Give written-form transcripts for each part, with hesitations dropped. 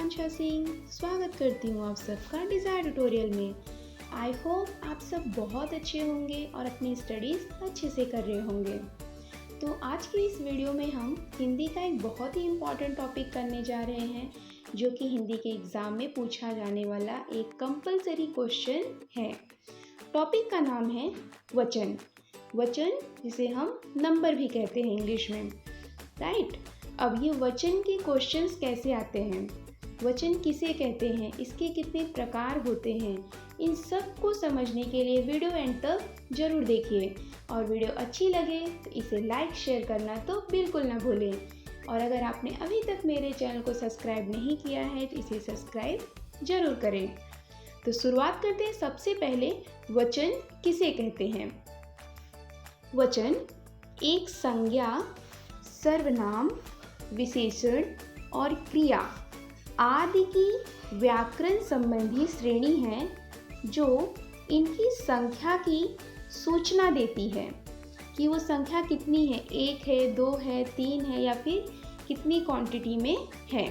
आकांक्षा सिंह स्वागत करती हूँ आप सबका डिज़ायर ट्यूटोरियल में। आई होप आप सब बहुत अच्छे होंगे और अपनी स्टडीज़ अच्छे से कर रहे होंगे। तो आज की इस वीडियो में हम हिंदी का एक बहुत ही इम्पॉर्टेंट टॉपिक करने जा रहे हैं, जो कि हिंदी के एग्ज़ाम में पूछा जाने वाला एक कंपलसरी क्वेश्चन है। टॉपिक का नाम है वचन। वचन जिसे हम नंबर भी कहते हैं इंग्लिश में, राइट। अब ये वचन के क्वेश्चंस कैसे आते हैं, वचन किसे कहते हैं, इसके कितने प्रकार होते हैं, इन सब को समझने के लिए वीडियो एंड तक जरूर देखिए। और वीडियो अच्छी लगे तो इसे लाइक शेयर करना तो बिल्कुल ना भूलें। और अगर आपने अभी तक मेरे चैनल को सब्सक्राइब नहीं किया है तो इसे सब्सक्राइब जरूर करें। तो शुरुआत करते हैं। सबसे पहले वचन किसे कहते हैं। वचन एक संज्ञा, सर्वनाम, विशेषण और क्रिया आदि की व्याकरण संबंधी श्रेणी है, जो इनकी संख्या की सूचना देती है कि वो संख्या कितनी है, 1 है, 2 है, 3 है या फिर कितनी क्वांटिटी में है।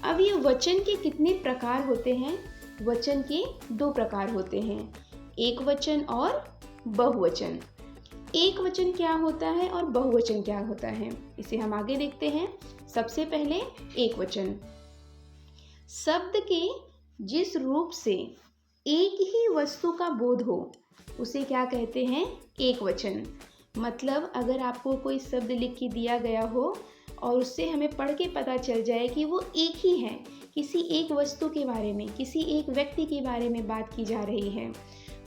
अब ये वचन के कितने प्रकार होते हैं। वचन के 2 प्रकार होते हैं, एक वचन और बहुवचन। एक वचन क्या होता है और बहुवचन क्या होता है, इसे हम आगे देखते हैं। सबसे पहले एक वचन, शब्द के जिस रूप से एक ही वस्तु का बोध हो उसे क्या कहते हैं, एक वचन। मतलब अगर आपको कोई शब्द लिख के दिया गया हो और उससे हमें पढ़ के पता चल जाए कि वो एक ही है, किसी एक वस्तु के बारे में, किसी एक व्यक्ति के बारे में बात की जा रही है,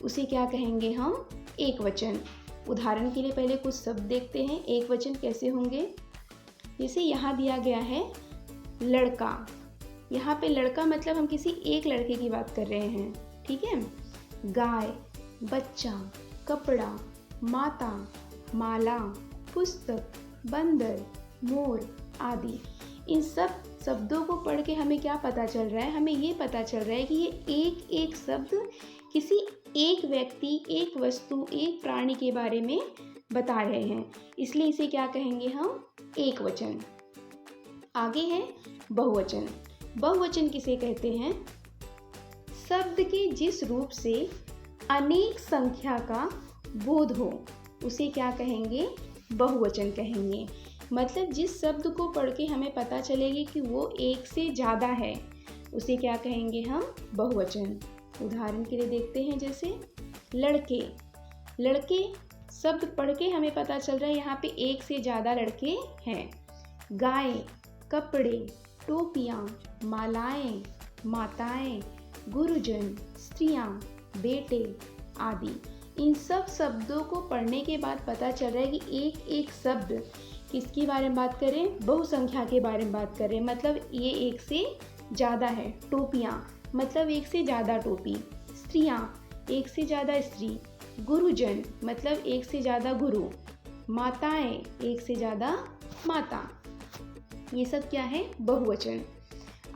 उसे क्या कहेंगे हम, एक वचन। उदाहरण के लिए पहले कुछ शब्द देखते हैं, एक वचन कैसे होंगे। जैसे यहाँ दिया गया है लड़का, यहाँ पे लड़का मतलब हम किसी एक लड़के की बात कर रहे हैं, ठीक है। गाय, बच्चा, कपड़ा, माता, माला, पुस्तक, बंदर, मोर आदि। इन सब शब्दों को पढ़ के हमें क्या पता चल रहा है, हमें ये पता चल रहा है कि ये एक एक शब्द किसी एक व्यक्ति, एक वस्तु, एक प्राणी के बारे में बता रहे हैं, इसलिए इसे क्या कहेंगे हम, एक वचन। आगे है बहुवचन। बहुवचन किसे कहते हैं, शब्द के जिस रूप से अनेक संख्या का बोध हो उसे क्या कहेंगे, बहुवचन कहेंगे। मतलब जिस शब्द को पढ़ के हमें पता चलेगी कि वो एक से ज़्यादा है उसे क्या कहेंगे हम, बहुवचन। उदाहरण के लिए देखते हैं, जैसे लड़के। लड़के शब्द पढ़ के हमें पता चल रहा है यहाँ पे एक से ज़्यादा लड़के हैं। गाय, कपड़े, टोपियाँ, मालाएं, माताएं, गुरुजन, स्त्रियाँ, बेटे आदि। इन सब शब्दों को पढ़ने के बाद पता चल रहा है कि एक एक शब्द किसके बारे में बात करें, बहुसंख्या के बारे में बात करें। मतलब ये एक से ज़्यादा है। टोपियाँ मतलब एक से ज़्यादा टोपी, स्त्रियाँ एक से ज़्यादा स्त्री, गुरुजन मतलब एक से ज़्यादा गुरु, माताएं एक से ज़्यादा माता। ये सब क्या है, बहुवचन।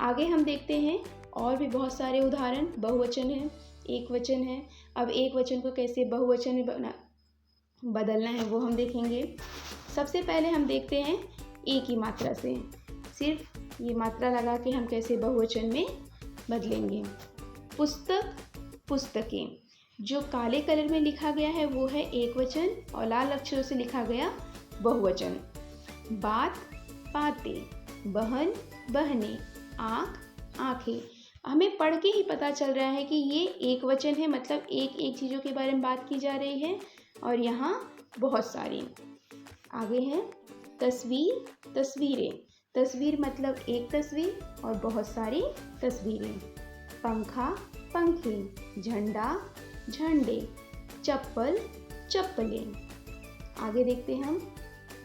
आगे हम देखते हैं और भी बहुत सारे उदाहरण। बहुवचन है, एक वचन है। अब एक वचन को कैसे बहुवचन में बदलना है वो हम देखेंगे। सबसे पहले हम देखते हैं एक ही मात्रा से, सिर्फ ये मात्रा लगा के हम कैसे बहुवचन में बदलेंगे। पुस्तक, पुस्तकें, जो काले कलर में लिखा गया है वो है एक वचन और लाल अक्षरों से लिखा गया बहुवचन। बात, बातें, बहन, बहनें, आँख, आँखें। हमें पढ़ के ही पता चल रहा है कि ये एक वचन है, मतलब एक एक चीज़ों के बारे में बात की जा रही है और यहाँ बहुत सारी। आगे है तस्वीर, तस्वीरें। तस्वीर मतलब एक तस्वीर और बहुत सारी तस्वीरें। पंखा, पंखे, झंडा, झंडे, चप्पल, चप्पलें। आगे देखते हैं हम,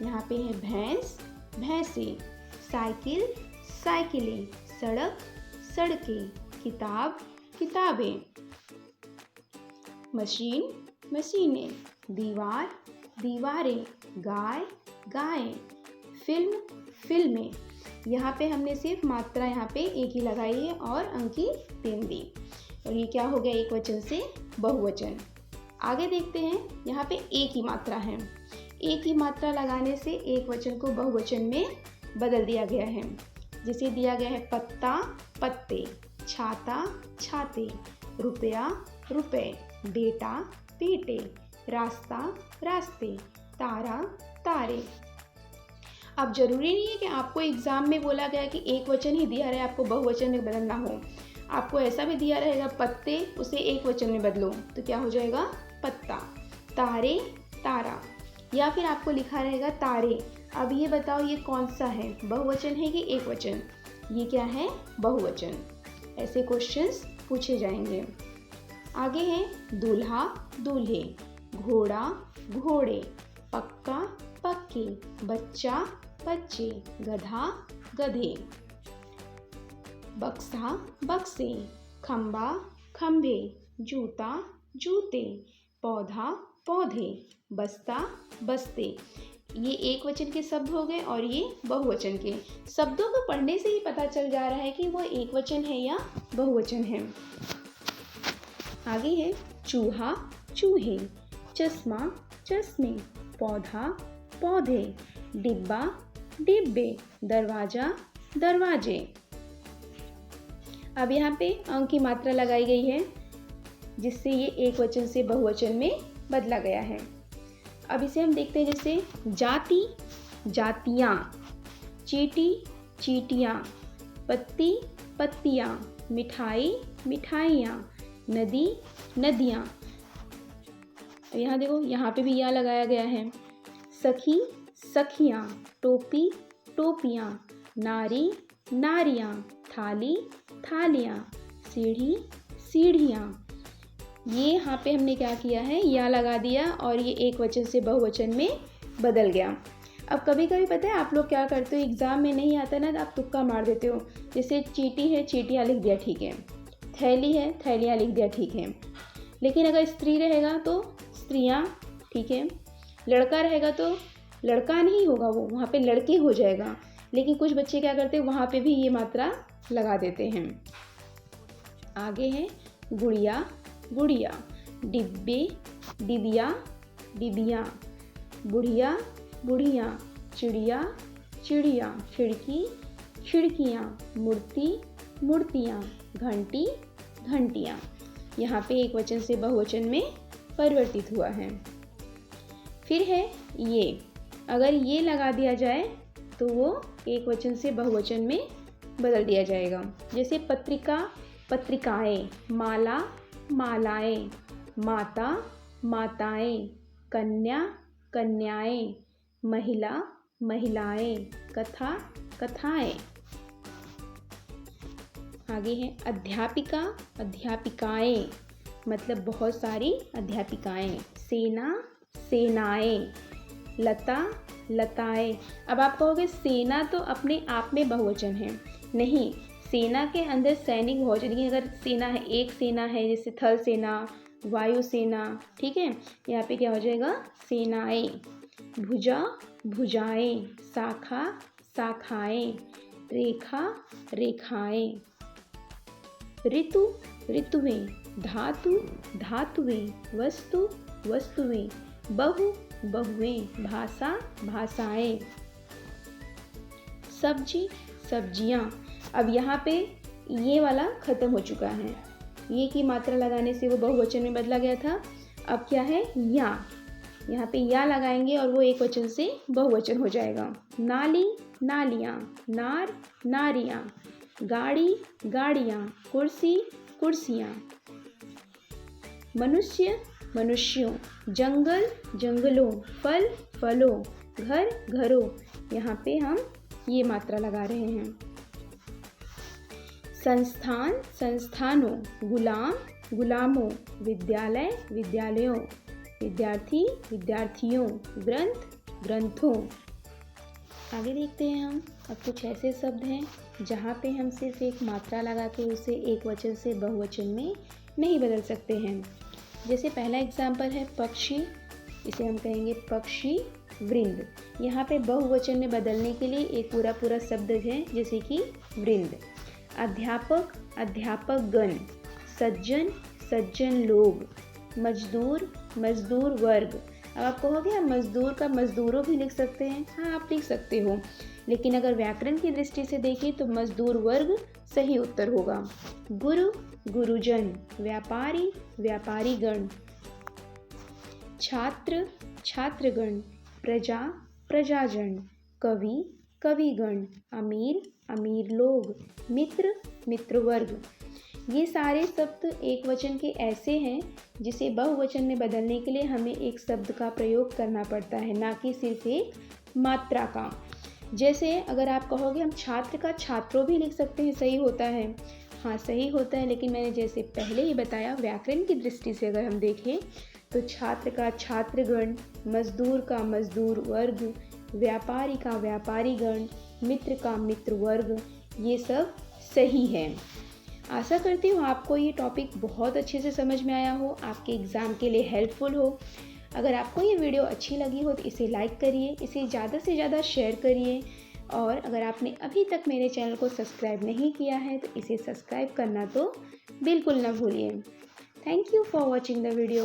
यहाँ पे है भैंस, भैंसें, साइकिल, साइकिलें, सड़क, सड़कें, किताब, किताबें, मशीन, मशीनें, दीवार, दीवारें, गाय, गायें, फिल्म, फिल्में। यहाँ पे हमने सिर्फ मात्रा यहाँ पे एक ही लगाई है और अंक की 3 दी, और ये क्या हो गया, एक वचन से बहुवचन। आगे देखते हैं, यहाँ पे एक ही मात्रा है, एक ही मात्रा लगाने से एक वचन को बहुवचन में बदल दिया गया है। जिसे दिया गया है पत्ता पत्ते, छाता छाते, रुपया रुपए, बेटा बेटे, रास्ता रास्ते, तारा तारे। अब जरूरी नहीं है कि आपको एग्जाम में बोला गया कि एक वचन ही दिया रहे, आपको बहुवचन में बदलना हो। आपको ऐसा भी दिया रहेगा पत्ते, उसे एक वचन में बदलो तो क्या हो जाएगा पत्ता, तारे तारा, या फिर आपको लिखा रहेगा तारे। अब ये बताओ ये कौन सा है, बहुवचन है कि एक वचन? ये क्या है, बहुवचन। ऐसे क्वेश्चंस पूछे जाएंगे। आगे है दूल्हा दूल्हे, घोड़ा घोड़े, पक्का पक्के, बच्चा बच्चे, गधा गधे, बक्सा बक्से, खंबा खंभे, जूता जूते, पौधा पौधे, बस्ता बस्ते। ये एक वचन के शब्द हो गए और ये बहुवचन के। शब्दों को पढ़ने से ही पता चल जा रहा है कि वो एक वचन है या बहुवचन है। आगे है चूहा चूहे, चश्मा चश्मे, पौधा पौधे, डिब्बा डिब्बे, दरवाजा दरवाजे। अब यहाँ पे अंक की मात्रा लगाई गई है जिससे ये एक वचन से बहुवचन में बदला गया है। अब इसे हम देखते हैं, जैसे जाति जातियाँ, चींटी चींटियाँ, पत्ती पत्तियाँ, मिठाई मिठाइयाँ, नदी नदियाँ। यहाँ देखो यहाँ पे भी या लगाया गया है। सखी सखियाँ, टोपी टोपियाँ, नारी नारियाँ, थाली थालियाँ, सीढ़ी सीढ़ियाँ। ये यहाँ पे हमने क्या किया है, या लगा दिया और ये एक वचन से बहुवचन में बदल गया। अब कभी कभी पता है आप लोग क्या करते हो, एग्ज़ाम में नहीं आता ना तो आप तुक्का मार देते हो। जैसे चींटी है चींटियाँ लिख दिया, ठीक है। थैली है थैलियाँ लिख दिया, ठीक है। लेकिन अगर स्त्री रहेगा तो स्त्रियाँ, ठीक है। लड़का रहेगा तो लड़का नहीं होगा, वो वहाँ पे लड़के हो जाएगा। लेकिन कुछ बच्चे क्या करते हैं, वहाँ पे भी ये मात्रा लगा देते हैं। आगे है गुड़िया गुड़िया, डिब्बे डिबिया डिबिया, बुढ़िया बुढ़िया, चिड़िया चिड़िया, खिड़की खिड़कियाँ, मूर्ति मूर्तियाँ, घंटी घंटियाँ। यहाँ पे एक वचन से बहुवचन में परिवर्तित हुआ है। फिर है ये, अगर ये लगा दिया जाए तो वो एक वचन से बहुवचन में बदल दिया जाएगा। जैसे पत्रिका पत्रिकाएं, माला मालाएं, माता माताएं, कन्या कन्याएं, महिला महिलाएं, कथा कथाएं। आगे है अध्यापिका अध्यापिकाएं, मतलब बहुत सारी अध्यापिकाएं, सेना सेनाएं, लता लताएं। अब आप कहोगे सेना तो अपने आप में बहुवचन है, नहीं, सेना के अंदर सैनिक बहुवचन। लेकिन अगर सेना है, एक सेना है, जैसे थल सेना वायु सेना, ठीक है। यहाँ पे क्या हो जाएगा, सेनाएं। भुजा भुजाएं, शाखा शाखाएं, रेखा रेखाएं, ऋतु ऋतुएं, धातु धातुएं, वस्तु वस्तुएं, बहु बहुएं, भाषा भाषाएं, सब्जी सब्जियां। अब यहाँ पे ये वाला खत्म हो चुका है, ये की मात्रा लगाने से वो बहुवचन में बदला गया था। अब क्या है, या, यहाँ पे या लगाएंगे और वो एक वचन से बहुवचन हो जाएगा। नाली नालियाँ, नार नारियाँ, गाड़ी गाड़ियाँ, कुर्सी कुर्सियाँ, मनुष्य मनुष्यों, जंगल जंगलों, फल फलों, घर घरों। यहाँ पे हम ये मात्रा लगा रहे हैं। संस्थान संस्थानों, गुलाम गुलामों, विद्यालय विद्यालयों, विद्यार्थी विद्यार्थियों, ग्रंथ ग्रंथों। आगे देखते हैं हम। अब कुछ ऐसे शब्द हैं जहाँ पे हम सिर्फ एक मात्रा लगा के उसे एक वचन से बहुवचन में नहीं बदल सकते हैं। जैसे पहला एग्जाम्पल है पक्षी, इसे हम कहेंगे पक्षी वृंद। यहाँ पे बहुवचन में बदलने के लिए एक पूरा पूरा शब्द है, जैसे कि वृंद। अध्यापक अध्यापक गण, सज्जन सज्जन लोग, मजदूर मजदूर वर्ग। अब आप कहोगे हम मजदूर का मजदूरों भी लिख सकते हैं, हाँ आप लिख सकते हो। लेकिन अगर व्याकरण की दृष्टि से देखें तो मजदूर वर्ग सही उत्तर होगा। गुरु गुरुजन, व्यापारी व्यापारीगण, छात्र छात्रगण, प्रजा प्रजाजन, कवि कविगण, अमीर अमीर लोग, मित्र मित्र वर्ग। ये सारे शब्द एक वचन के ऐसे हैं जिसे बहुवचन में बदलने के लिए हमें एक शब्द का प्रयोग करना पड़ता है, ना कि सिर्फ एक मात्रा का। जैसे अगर आप कहोगे हम छात्र का छात्रों भी लिख सकते हैं, सही होता है, हाँ सही होता है, लेकिन मैंने जैसे पहले ही बताया व्याकरण की दृष्टि से अगर हम देखें तो छात्र का छात्रगण, मजदूर का मजदूर वर्ग, व्यापारी का व्यापारीगण, मित्र का मित्र वर्ग, ये सब सही है। आशा करती हूँ आपको ये टॉपिक बहुत अच्छे से समझ में आया हो, आपके एग्ज़ाम के लिए हेल्पफुल हो। अगर आपको ये वीडियो अच्छी लगी हो तो इसे लाइक करिए, इसे ज़्यादा से ज़्यादा शेयर करिए, और अगर आपने अभी तक मेरे चैनल को सब्सक्राइब नहीं किया है तो इसे सब्सक्राइब करना तो बिल्कुल ना भूलिए। Thank you for watching the video.